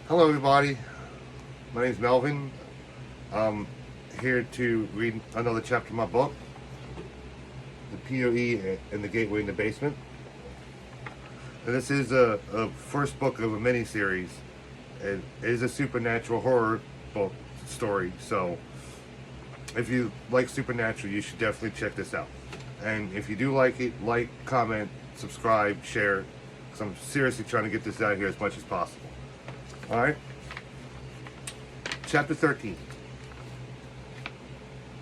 Hello, everybody. My name's Melvin. I'm here to read another chapter of my book, The POE and the Gateway in the Basement. And this is a first book of a mini-series. It is a supernatural horror book story, so if you like supernatural, you should definitely check this out. And if you do like it, like, comment, subscribe, share, because I'm seriously trying to get this out here as much as possible. Alright? Chapter 13.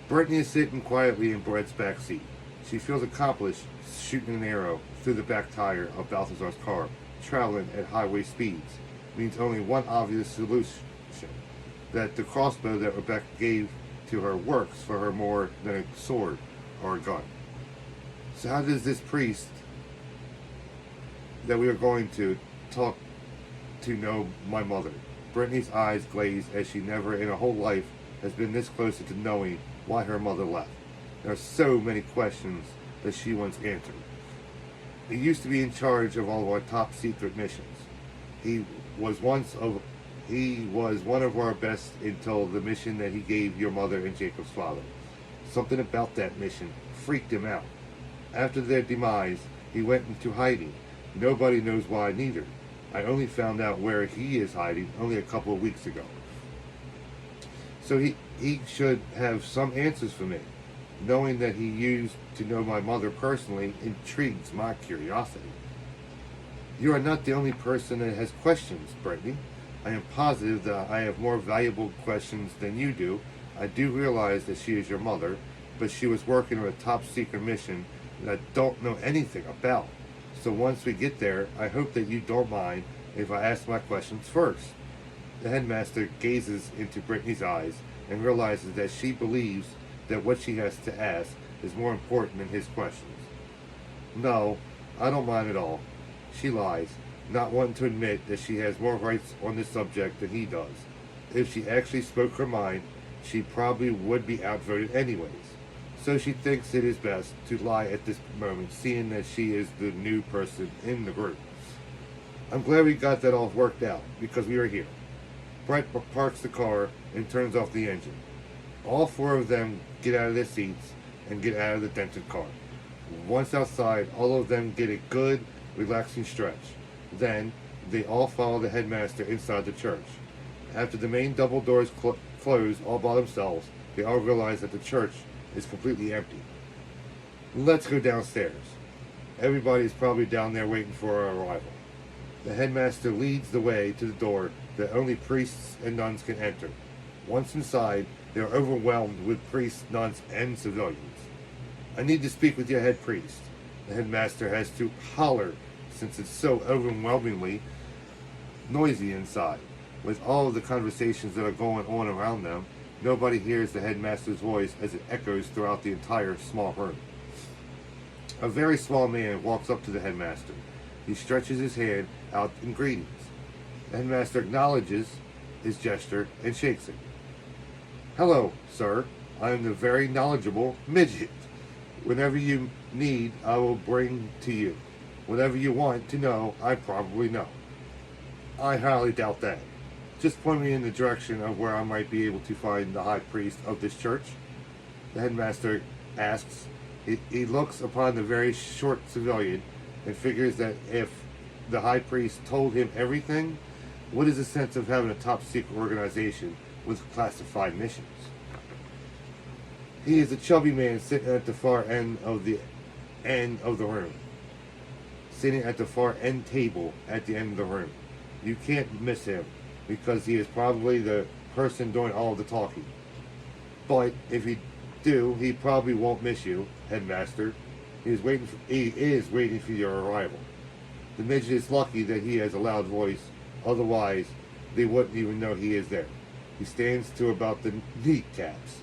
Brittany is sitting quietly in Brett's back seat. She feels accomplished shooting an arrow through the back tire of Balthazar's car. Traveling at highway speeds means only one obvious solution, that the crossbow that Rebecca gave to her works for her more than a sword or a gun. So how does this priest that we are going to talk to know my mother? Brittany's eyes glaze as she never in her whole life has been this close to knowing why her mother left. There are so many questions that she once answered. He used to be in charge of all of our top secret missions. He was one of our best until the mission that he gave your mother and Jacob's father. Something about that mission freaked him out. After their demise, he went into hiding. Nobody knows why neither. I only found out where he is hiding only a couple of weeks ago. So he should have some answers for me. Knowing that he used to know my mother personally intrigues my curiosity. You are not the only person that has questions, Brittany. I am positive that I have more valuable questions than you do. I do realize that she is your mother, but she was working on a top secret mission that I don't know anything about. So once we get there, I hope that you don't mind if I ask my questions first. The headmaster gazes into Brittany's eyes and realizes that she believes that what she has to ask is more important than his questions. No, I don't mind at all. She lies, not wanting to admit that she has more rights on this subject than he does. If she actually spoke her mind, she probably would be outvoted anyways. So she thinks it is best to lie at this moment, seeing that she is the new person in the group. I'm glad we got that all worked out, because we are here. Brett parks the car and turns off the engine. All four of them get out of their seats and get out of the dented car. Once outside, all of them get a good, relaxing stretch. Then, they all follow the headmaster inside the church. After the main double doors close all by themselves, they all realize that the church is completely empty. Let's go downstairs. Everybody is probably down there waiting for our arrival. The headmaster leads the way to the door that only priests and nuns can enter. Once inside, they are overwhelmed with priests, nuns, and civilians. I need to speak with your head priest. The headmaster has to holler since it's so overwhelmingly noisy inside. With all of the conversations that are going on around them, nobody hears the headmaster's voice as it echoes throughout the entire small room. A very small man walks up to the headmaster. He stretches his hand out in greetings. The headmaster acknowledges his gesture and shakes it. Hello, sir. I am the very knowledgeable midget. Whatever you need, I will bring to you. Whatever you want to know, I probably know. I highly doubt that. Just point me in the direction of where I might be able to find the high priest of this church. The headmaster asks. He looks upon the very short civilian and figures that if the high priest told him everything, what is the sense of having a top secret organization with classified missions? He is a chubby man sitting at the far end of the room. Sitting at the far end table at the end of the room. You can't miss him because he is probably the person doing all of the talking. But if he do, he probably won't miss you, headmaster. He is waiting for your arrival. The midget is lucky that he has a loud voice, otherwise they wouldn't even know he is there. He stands to about the kneecaps.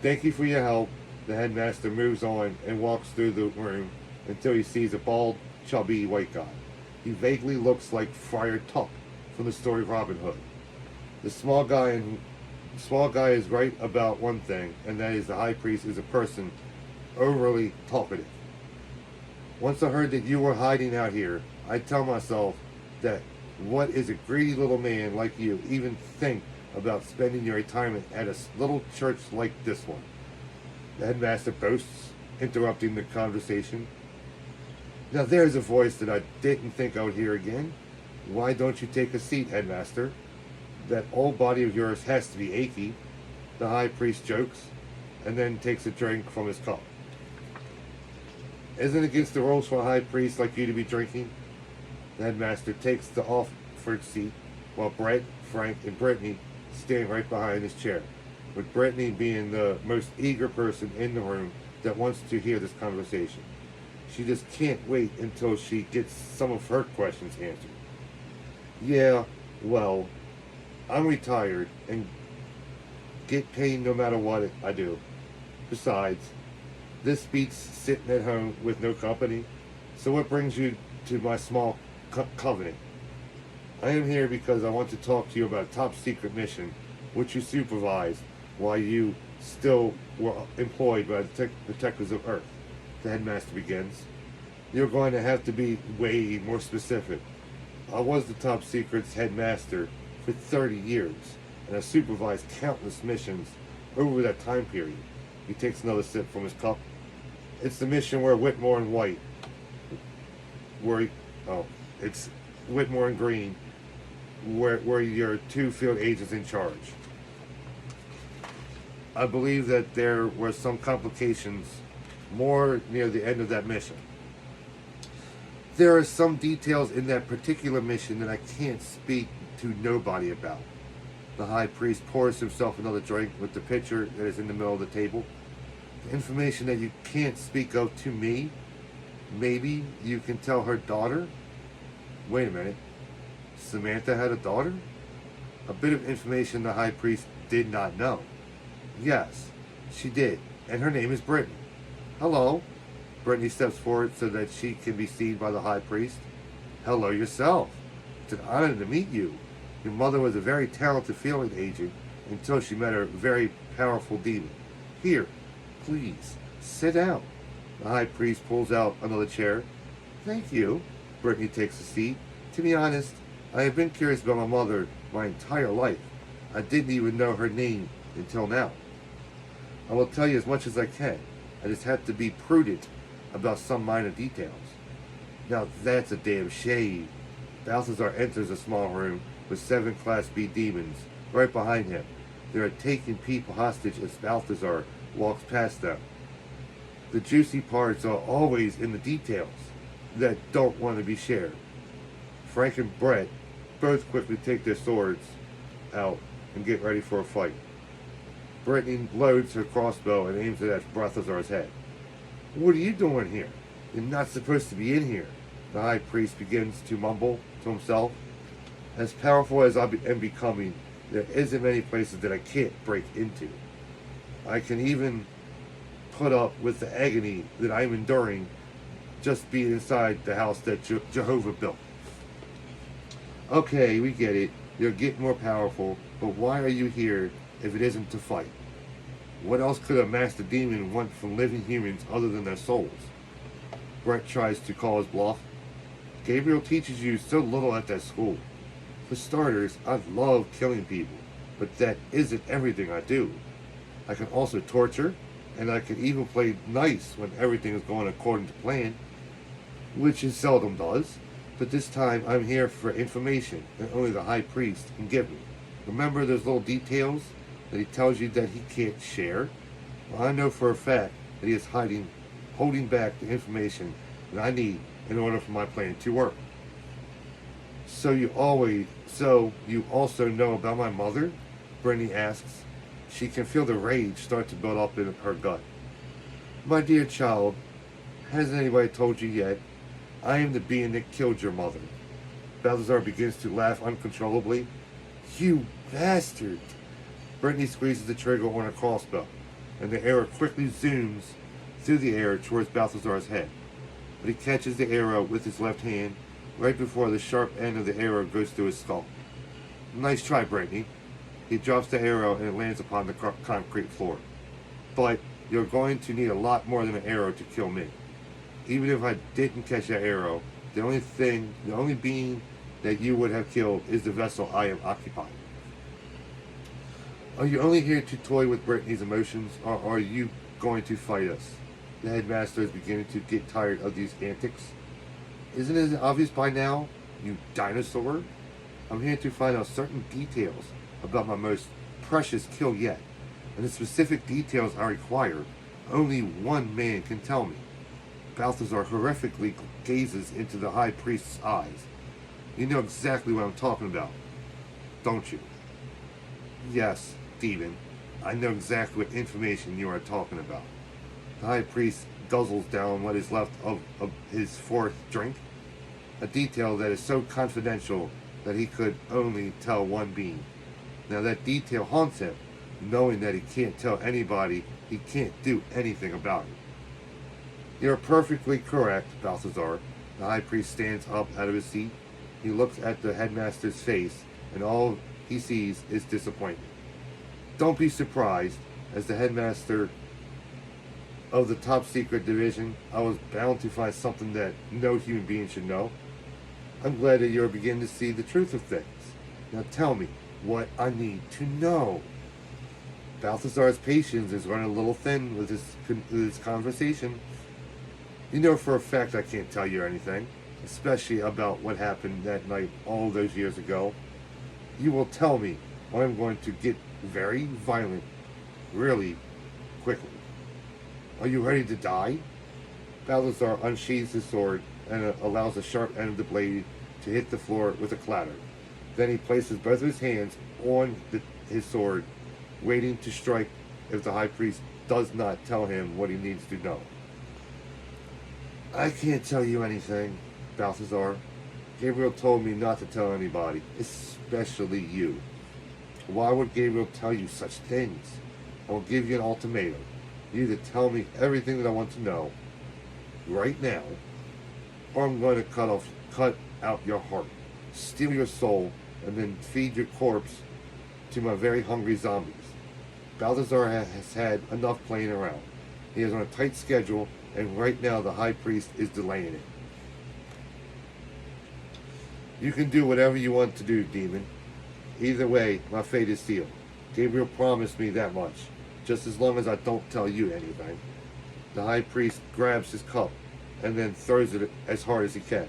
Thank you for your help. The headmaster moves on and walks through the room until he sees a bald, chubby white guy. He vaguely looks like Friar Tuck from the story Robin Hood. The small guy is right about one thing, and that is the high priest is a person overly talkative. Once I heard that you were hiding out here, I tell myself that What is a greedy little man like you even think about spending your retirement at a little church like this one? The headmaster boasts, interrupting the conversation. Now there's a voice that I didn't think I would hear again. Why don't you take a seat, headmaster? That old body of yours has to be achy. The high priest jokes, and then takes a drink from his cup. Isn't it against the rules for a high priest like you to be drinking? The headmaster takes the offered seat, while Brett, Frank, and Brittany stand right behind his chair, with Brittany being the most eager person in the room that wants to hear this conversation. She just can't wait until she gets some of her questions answered. Yeah, well, I'm retired and get paid no matter what I do. Besides, this beats sitting at home with no company. So what brings you to my small covenant? I am here because I want to talk to you about a top secret mission which you supervised while you still were employed by the protectors of Earth. The headmaster begins. You're going to have to be way more specific. I was the top secret's headmaster for 30 years, and I supervised countless missions over that time period. He takes another sip from his cup. It's the mission where Whitmore and White, it's Whitmore and Green, where your two field agents in charge. I believe that there were some complications more near the end of that mission. There are some details in that particular mission that I can't speak to nobody about. The high priest pours himself another drink with the pitcher that is in the middle of the table. The information that you can't speak of to me, maybe you can tell her daughter? Wait a minute. Samantha had a daughter? A bit of information the high priest did not know. Yes, she did, and her name is Brittany. Hello. Brittany steps forward so that she can be seen by the high priest. Hello yourself. It's an honor to meet you. Your mother was a very talented field agent until she met her very powerful demon. Here, please, sit down. The high priest pulls out another chair. Thank you. Brittany takes a seat. To be honest, I have been curious about my mother my entire life. I didn't even know her name until now. I will tell you as much as I can. I just have to be prudent about some minor details. Now that's a damn shame. Balthazar enters a small room with 7 Class B demons right behind him. They are taking people hostage as Balthazar walks past them. The juicy parts are always in the details that don't want to be shared. Frank and Brett both quickly take their swords out and get ready for a fight. Brittany loads her crossbow and aims it at Balthazar's head. What are you doing here? You're not supposed to be in here. The high priest begins to mumble to himself. As powerful as I am becoming, there isn't many places that I can't break into. I can even put up with the agony that I'm enduring just being inside the house that Jehovah built. Okay, we get it. You're getting more powerful, but why are you here if it isn't to fight? What else could a master demon want from living humans other than their souls? Brett tries to call his bluff. Gabriel teaches you so little at that school. For starters, I love killing people, but that isn't everything I do. I can also torture, and I can even play nice when everything is going according to plan, which it seldom does, but this time I'm here for information that only the high priest can give me. Remember those little details that he tells you that he can't share? Well, I know for a fact that he is holding back the information that I need in order for my plan to work. So you also know about my mother? Brittany asks. She can feel the rage start to build up in her gut. My dear child, hasn't anybody told you yet? I am the being that killed your mother. Balthazar begins to laugh uncontrollably. You bastard! Brittany squeezes the trigger on her crossbow, and the arrow quickly zooms through the air towards Balthazar's head. But he catches the arrow with his left hand right before the sharp end of the arrow goes through his skull. Nice try, Brittany. He drops the arrow and it lands upon the concrete floor. But you're going to need a lot more than an arrow to kill me. Even if I didn't catch that arrow, the only being that you would have killed is the vessel I am occupying. Are you only here to toy with Brittany's emotions, or are you going to fight us? The headmaster is beginning to get tired of these antics. Isn't it obvious by now, you dinosaur? I'm here to find out certain details about my most precious kill yet, and the specific details I require, only one man can tell me. Balthazar horrifically gazes into the high priest's eyes. You know exactly what I'm talking about, don't you? Yes, demon. I know exactly what information you are talking about. The high priest guzzles down what is left of his fourth drink, a detail that is so confidential that he could only tell one being. Now that detail haunts him, knowing that he can't tell anybody, he can't do anything about it. You're perfectly correct, Balthazar. The high priest stands up out of his seat. He looks at the headmaster's face, and all he sees is disappointment. Don't be surprised, as the headmaster of the top secret division, I was bound to find something that no human being should know. I'm glad that you're beginning to see the truth of things. Now tell me what I need to know. Balthazar's patience is running a little thin with his conversation. You know for a fact I can't tell you anything, especially about what happened that night all those years ago. You will tell me, or I'm going to get very violent, really quickly. Are you ready to die? Balthazar unsheathes his sword and allows the sharp end of the blade to hit the floor with a clatter. Then he places both of his hands on his sword, waiting to strike if the high priest does not tell him what he needs to know. I can't tell you anything, Balthazar. Gabriel told me not to tell anybody, especially you. Why would Gabriel tell you such things? I'll give you an ultimatum. You either tell me everything that I want to know right now, or I'm going to cut out your heart, steal your soul, and then feed your corpse to my very hungry zombies. Balthazar has had enough playing around. He is on a tight schedule, and right now the high priest is delaying it. You can do whatever you want to do, demon. Either way, my fate is sealed. Gabriel promised me that much, just as long as I don't tell you anything. The high priest grabs his cup and then throws it as hard as he can.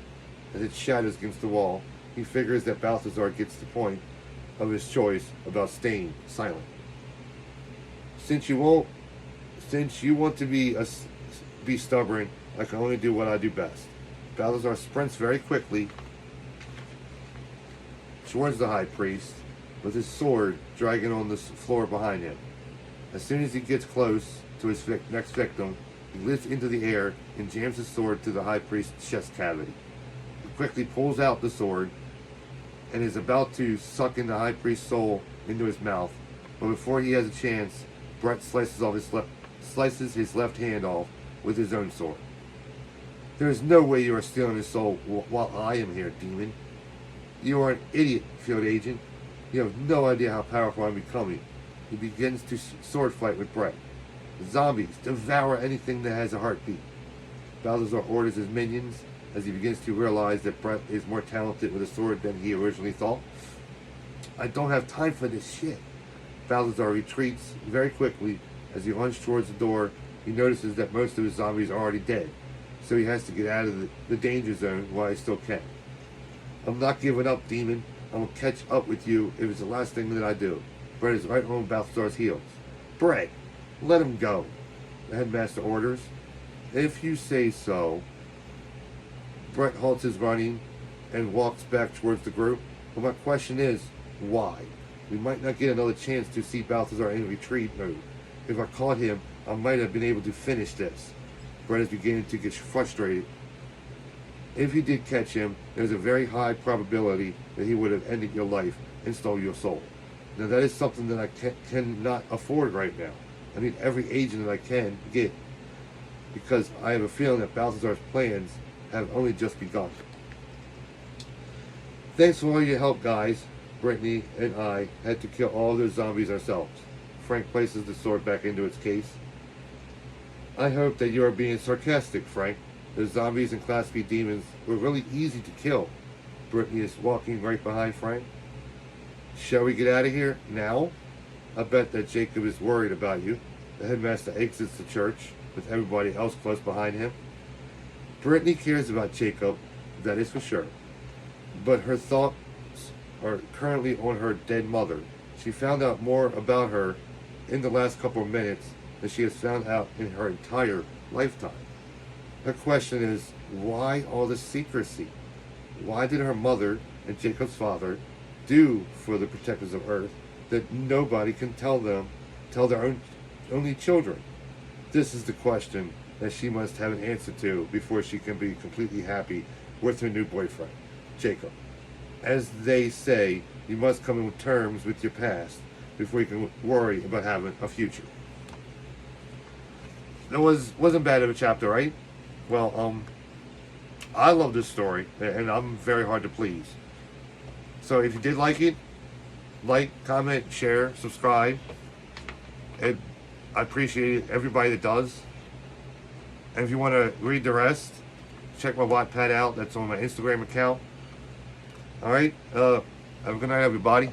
As it shatters against the wall, he figures that Balthazar gets the point of his choice about staying silent. Since you want to be stubborn, I can only do what I do best. Balthazar sprints very quickly towards the high priest, with his sword dragging on the floor behind him. As soon as he gets close to his next victim, he lifts into the air and jams his sword to the high priest's chest cavity. He quickly pulls out the sword and is about to suck in the high priest's soul into his mouth, but before he has a chance, Brett slices his left hand off with his own sword. There is no way you are stealing his soul while I am here, demon. You are an idiot, field agent. You have no idea how powerful I'm becoming. He begins to sword fight with Brett. The zombies devour anything that has a heartbeat. Balthazar orders his minions as he begins to realize that Brett is more talented with a sword than he originally thought. I don't have time for this shit. Balthazar retreats very quickly. As he runs towards the door, he notices that most of his zombies are already dead, so he has to get out of the danger zone while he still can. I'm not giving up, demon. I will catch up with you if it's the last thing that I do. Brett is right on Balthazar's heels. Brett, let him go, the headmaster orders. If you say so. Brett halts his running and walks back towards the group. But my question is, why? We might not get another chance to see Balthazar in retreat mode. If I caught him, I might have been able to finish this. Brett is beginning to get frustrated. If you did catch him, there's a very high probability that he would have ended your life and stole your soul. Now that is something that I cannot afford right now. I need every agent that I can get, because I have a feeling that Balthazar's plans have only just begun. Thanks for all your help, guys. Brittany and I had to kill all those zombies ourselves. Frank places the sword back into its case. I hope that you are being sarcastic, Frank. The zombies and Class B demons were really easy to kill. Brittany is walking right behind Frank. Shall we get out of here now? I bet that Jacob is worried about you. The headmaster exits the church with everybody else close behind him. Brittany cares about Jacob, that is for sure. But her thoughts are currently on her dead mother. She found out more about her in the last couple of minutes than she has found out in her entire lifetime. Her question is, why all this secrecy? Why did her mother and Jacob's father do for the protectors of Earth that nobody can tell their only children? This is the question that she must have an answer to before she can be completely happy with her new boyfriend, Jacob. As they say, you must come to terms with your past before you can worry about having a future. That wasn't bad of a chapter, right? Well, I love this story, and I'm very hard to please. So if you did like it, like, comment, share, subscribe. And I appreciate everybody that does. And if you want to read the rest, check my Wattpad out. That's on my Instagram account. Alright, have a good night, everybody.